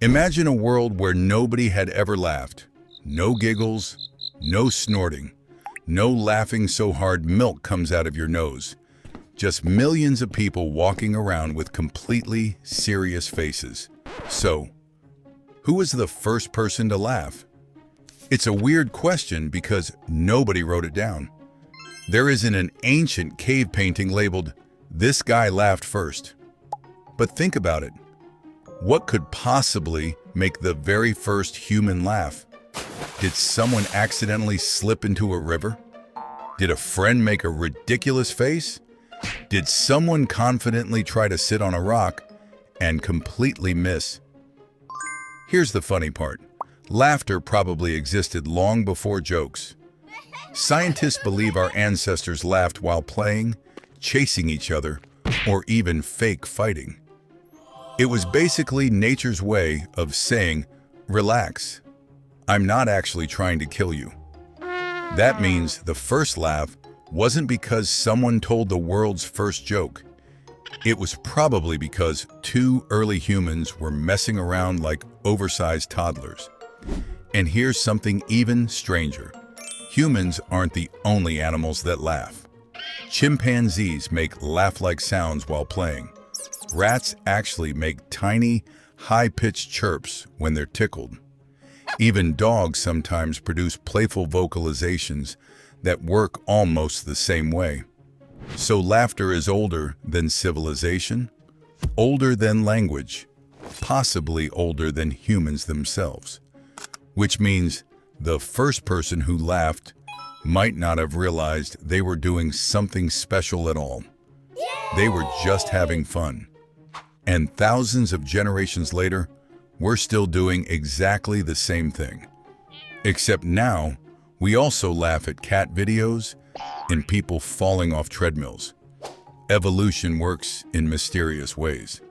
Imagine a world where nobody had ever laughed. No giggles, no snorting, no laughing so hard milk comes out of your nose. Just millions of people walking around with completely serious faces. So, who was the first person to laugh? It's a weird question because nobody wrote it down. There isn't an ancient cave painting labeled, "This guy laughed first." But think about it. What could possibly make the very first human laugh? Did someone accidentally slip into a river? Did a friend make a ridiculous face? Did someone confidently try to sit on a rock and completely miss? Here's the funny part. Laughter probably existed long before jokes. Scientists believe our ancestors laughed while playing, chasing each other, or even fake fighting. It was basically nature's way of saying, "Relax. I'm not actually trying to kill you." That means the first laugh wasn't because someone told the world's first joke. It was probably because two early humans were messing around like oversized toddlers. And here's something even stranger. Humans aren't the only animals that laugh. Chimpanzees make laugh-like sounds while playing. Rats actually make tiny, high-pitched chirps when they're tickled. Even dogs sometimes produce playful vocalizations that work almost the same way. So laughter is older than civilization, older than language, possibly older than humans themselves. Which means the first person who laughed might not have realized they were doing something special at all. They were just having fun. And thousands of generations later, we're still doing exactly the same thing. Except now, we also laugh at cat videos and people falling off treadmills. Evolution works in mysterious ways.